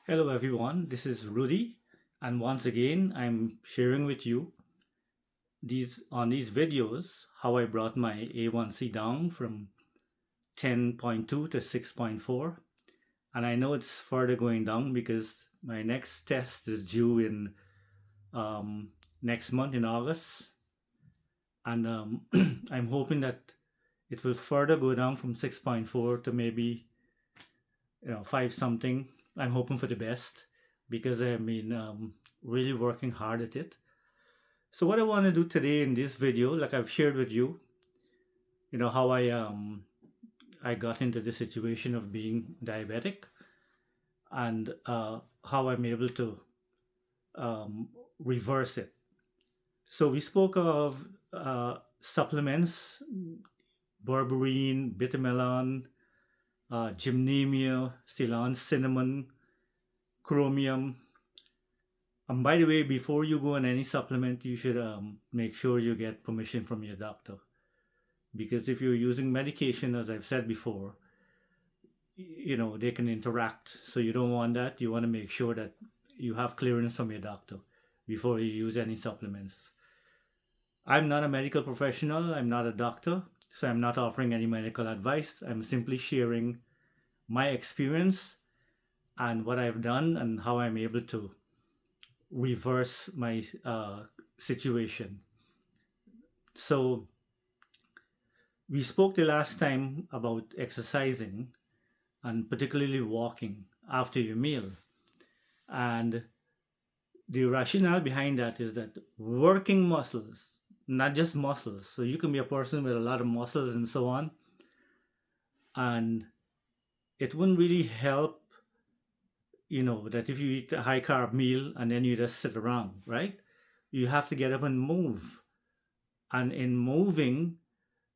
Hello everyone, this is Rudy, and once again I'm sharing with you these videos how I brought my A1c down from 10.2 to 6.4, and I know it's further going down because my next test is due in um, next month in August, and I'm hoping that it will further go down from 6.4 to maybe 5 something. I'm hoping for the best because I've been really working hard at it. So what I want to do today in this video, like I've shared with you, how I got into the situation of being diabetic, and how I'm able to um, reverse it. So we spoke of supplements, berberine, bitter melon, gymnemia, Ceylon cinnamon, chromium. And by the way, before you go on any supplement, you should make sure you get permission from your doctor. Because if you're using medication, as I've said before, they can interact. So you don't want that. You want to make sure that you have clearance from your doctor before you use any supplements. I'm not a medical professional. I'm not a doctor. So I'm not offering any medical advice. I'm simply sharing my experience and what I've done and how I'm able to reverse my situation. So we spoke the last time about exercising and particularly walking after your meal. And the rationale behind that is that working muscles, not just muscles, so you can be a person with a lot of muscles and so on, and it wouldn't really help, that if you eat a high carb meal and then you just sit around, right? You have to get up and move. And in moving,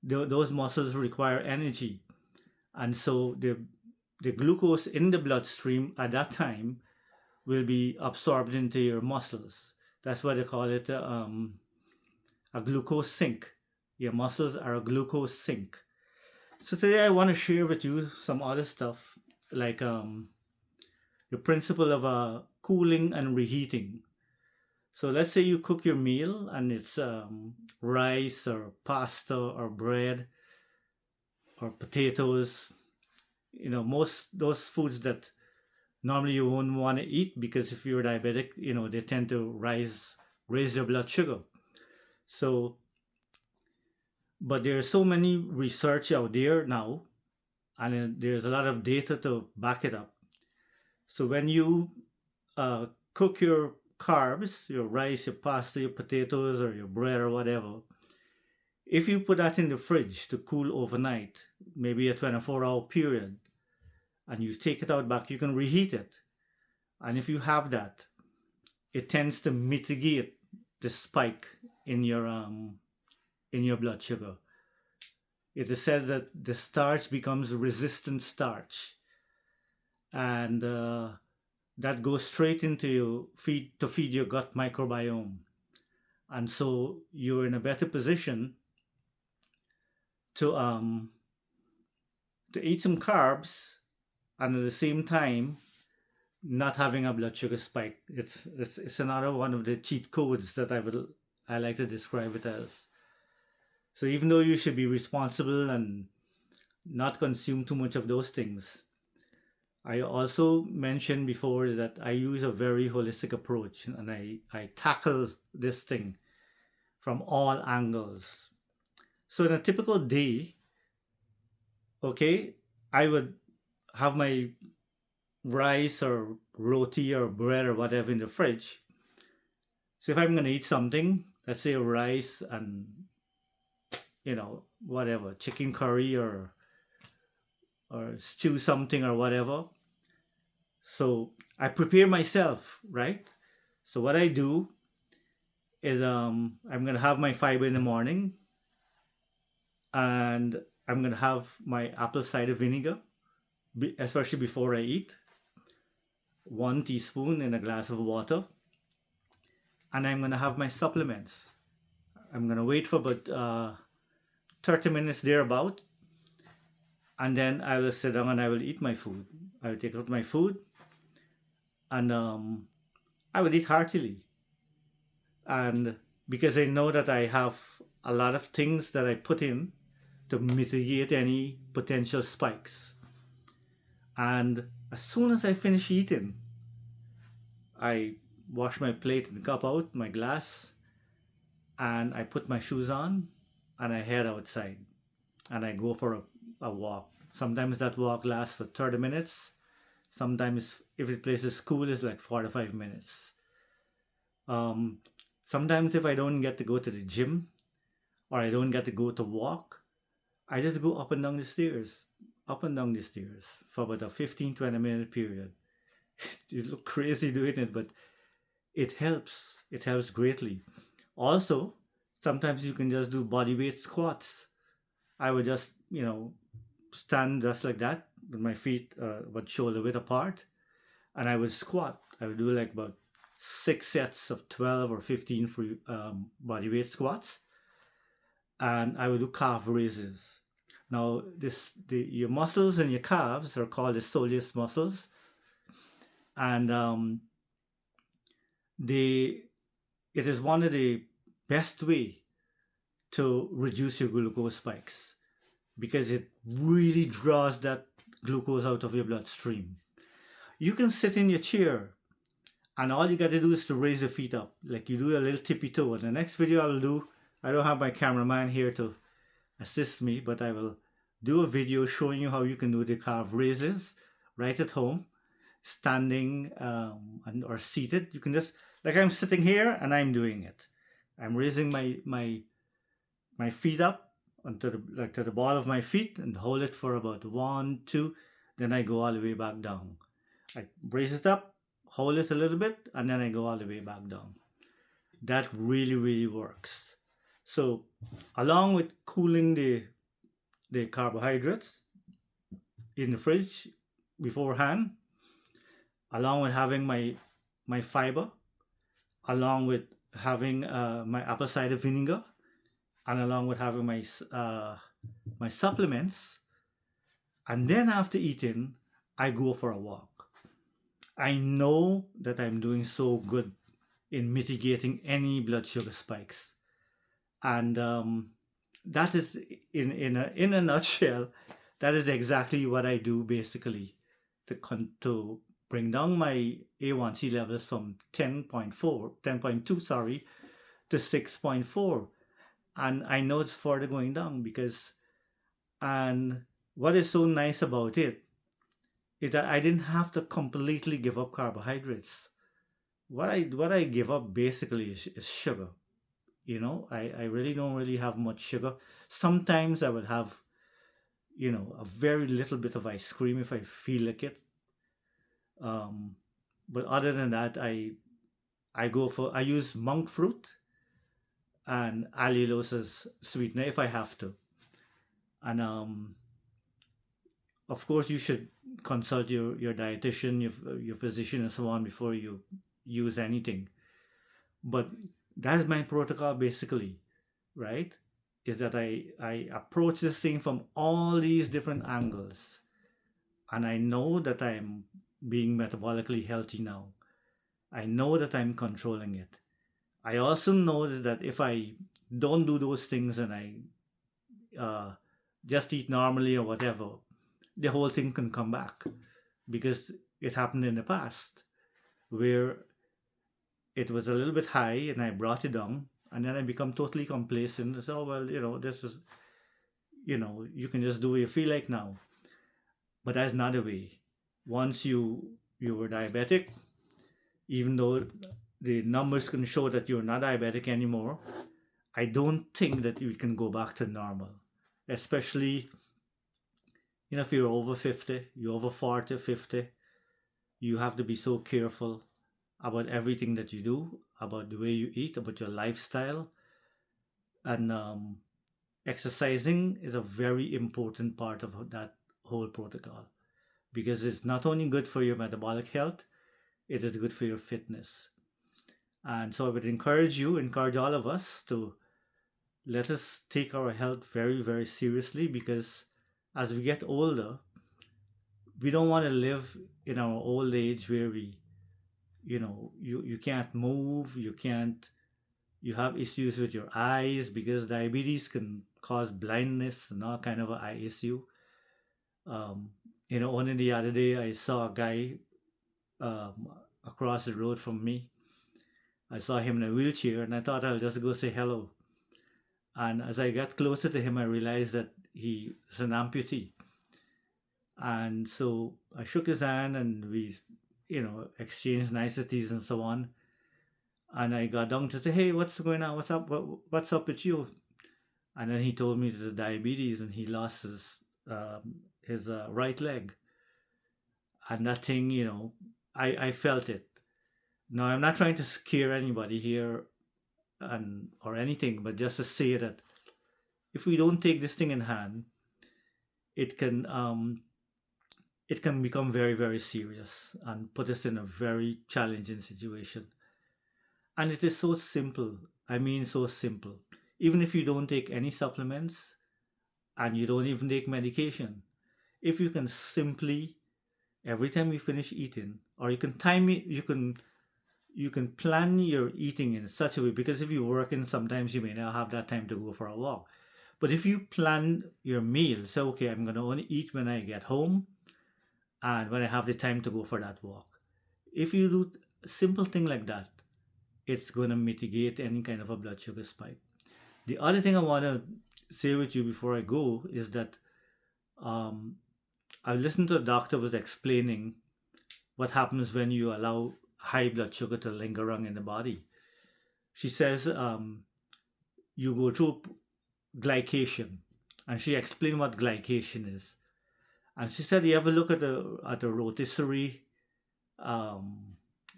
those muscles require energy. And so the glucose in the bloodstream at that time will be absorbed into your muscles. That's why they call it a glucose sink. Your muscles are a glucose sink. So today I want to share with you some other stuff like the principle of cooling and reheating. So let's say you cook your meal and it's rice or pasta or bread or potatoes. Most those foods that normally you won't want to eat because if you're diabetic, they tend to raise your blood sugar. So, but there's so many research out there now, and there's a lot of data to back it up. So when you cook your carbs, your rice, your pasta, your potatoes, or your bread or whatever, if you put that in the fridge to cool overnight, maybe a 24-hour period, and you take it out back, you can reheat it. And if you have that, it tends to mitigate the spike in your blood sugar. It is said that the starch becomes resistant starch, and that goes straight into your feed to feed your gut microbiome, and so you're in a better position to eat some carbs and at the same time not having a blood sugar spike. It's another one of the cheat codes that I like to describe it as. So even though you should be responsible and not consume too much of those things, I also mentioned before that I use a very holistic approach and I tackle this thing from all angles. So in a typical day, okay, I would have my rice or roti or bread or whatever in the fridge. So if I'm gonna eat something, let's say rice and whatever, chicken curry or stew something or whatever. So I prepare myself, right? So what I do is I'm gonna have my fiber in the morning, and I'm gonna have my apple cider vinegar, especially before I eat. 1 teaspoon in a glass of water, and I'm gonna have my supplements. I'm gonna wait for about 30 minutes thereabout, and then I will sit down and I will eat my food. I will take out my food, and I would eat heartily. And because I know that I have a lot of things that I put in to mitigate any potential spikes. And as soon as I finish eating, I wash my plate and cup out, my glass, and I put my shoes on and I head outside and I go for a walk. Sometimes that walk lasts for 30 minutes. Sometimes, if the place is cool, it's like 45 minutes. Um, Sometimes, if I don't get to go to the gym or I don't get to go to walk, I just go up and down the stairs, up and down the stairs for about a 15-20 minute period. You look crazy doing it, but it helps. It helps greatly. Also, sometimes you can just do body weight squats. I would just, stand just like that with my feet about shoulder width apart, and I would squat. I would do like about 6 sets of 12 or 15 free body weight squats, and I would do calf raises. Now, your muscles in your calves are called the soleus muscles, and they it is one of the best way to reduce your glucose spikes because it really draws that glucose out of your bloodstream. You can sit in your chair and all you got to do is to raise your feet up, like you do a little tippy toe. In the next video I will do, I don't have my cameraman here to assist me, but I will do a video showing you how you can do the calf raises right at home, standing or seated. You can just, like I'm sitting here and I'm doing it. I'm raising my feet up onto to the ball of my feet and hold it for about 1, 2. Then I go all the way back down. I raise it up, hold it a little bit, and then I go all the way back down. That really, really works. So, along with cooling the carbohydrates in the fridge beforehand, along with having my fiber, along with having my apple cider vinegar, and along with having my supplements, and then after eating, I go for a walk. I know that I'm doing so good in mitigating any blood sugar spikes, and that is in a nutshell. That is exactly what I do basically to bring down my A1c levels from 10.2, sorry, to 6.4. And I know it's further going down because, and what is so nice about it is that I didn't have to completely give up carbohydrates. What I give up basically is sugar. I really don't really have much sugar. Sometimes I would have, a very little bit of ice cream if I feel like it. Um, but other than that, I use monk fruit and allulose as sweetener if I have to. And of course, you should consult your dietitian, your physician, and so on before you use anything. But that's my protocol basically, right? Is that I approach this thing from all these different angles, and I know that I'm being metabolically healthy now. I know that I'm controlling it. I also know that if I don't do those things and I uh, just eat normally or whatever, the whole thing can come back because it happened in the past where it was a little bit high and I brought it down and then I become totally complacent. So, well, this is, you can just do what you feel like now. But that's not the way. Once you were diabetic, even though the numbers can show that you're not diabetic anymore, I don't think that you can go back to normal. Especially, if you're over 50, you're over 40, 50, you have to be so careful about everything that you do, about the way you eat, about your lifestyle. And exercising is a very important part of that whole protocol because it's not only good for your metabolic health, it is good for your fitness. And so I would encourage all of us to let us take our health very, very seriously because as we get older, we don't want to live in our old age where we you can't move, you have issues with your eyes because diabetes can cause blindness and all kind of eye issue. um, only the other day I saw a guy um, across the road from me. I saw him in a wheelchair and I thought I'll just go say hello. And as I got closer to him, I realized that he is an amputee. And so I shook his hand and we, exchanged niceties and so on. And I got down to say, hey, what's going on? What's up? What's up with you? And then he told me there's diabetes and he lost his right leg. And that thing, I felt it. Now, I'm not trying to scare anybody here and or anything, but just to say that if we don't take this thing in hand, it can it can become very, very serious and put us in a very challenging situation. And it is so simple. I mean, so simple. Even if you don't take any supplements and you don't even take medication, if you can simply, every time you finish eating, or you can time it, you can plan your eating in such a way, because if you're working, sometimes you may not have that time to go for a walk. But if you plan your meal, so okay, I'm going to only eat when I get home and when I have the time to go for that walk. If you do a simple thing like that, it's going to mitigate any kind of a blood sugar spike. The other thing I want to say with you before I go is that um, I listened to a doctor was explaining what happens when you allow high blood sugar to linger around in the body. She says you go through glycation, and she explained what glycation is. And she said, you ever look at a rotisserie,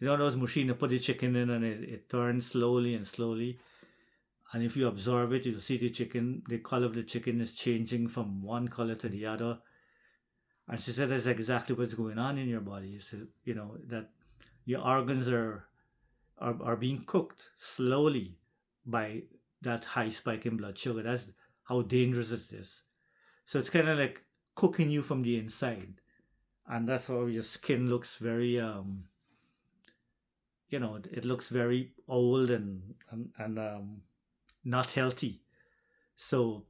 those machines that put the chicken in and it turns slowly and slowly. And if you observe it, you'll see the color of the chicken is changing from one color to the other. And she said that's exactly what's going on in your body. So, that your organs are being cooked slowly by that high spike in blood sugar. That's how dangerous it is. So it's kind of like cooking you from the inside. And that's why your skin looks very, it looks very old and not healthy. So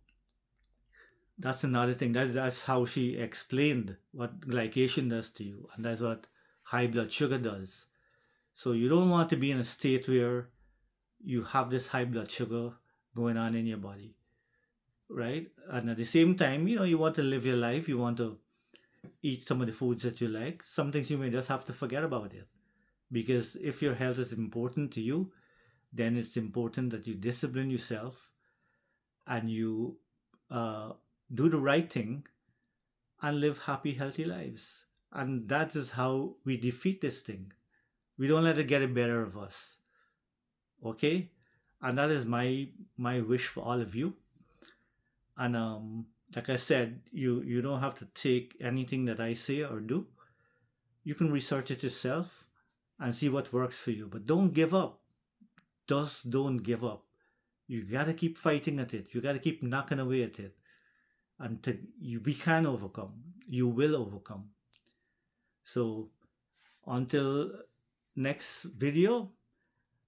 that's another thing. That's how she explained what glycation does to you, and that's what high blood sugar does. So you don't want to be in a state where you have this high blood sugar going on in your body, right? And at the same time, you want to live your life. You want to eat some of the foods that you like. Some things you may just have to forget about it, because if your health is important to you, then it's important that you discipline yourself and you uh, do the right thing and live happy, healthy lives. And that is how we defeat this thing. We don't let it get the better of us. Okay? And that is my wish for all of you. And like I said, you don't have to take anything that I say or do. You can research it yourself and see what works for you. But don't give up. Just don't give up. You gotta keep fighting at it. You gotta keep knocking away at it until we can overcome. You will overcome. So until next video,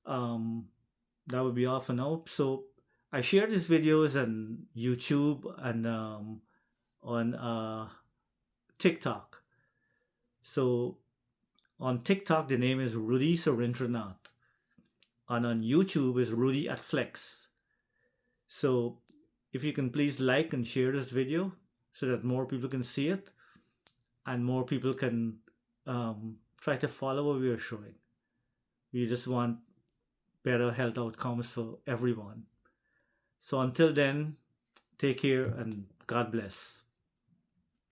um, that would be all for now. So I share these videos on YouTube and on TikTok. So on TikTok, the name is Rudy Surendranath, and on YouTube is Rudy at Flex. So if you can please like and share this video so that more people can see it and more people can try to follow what we are showing. We just want better health outcomes for everyone. So until then, take care and God bless.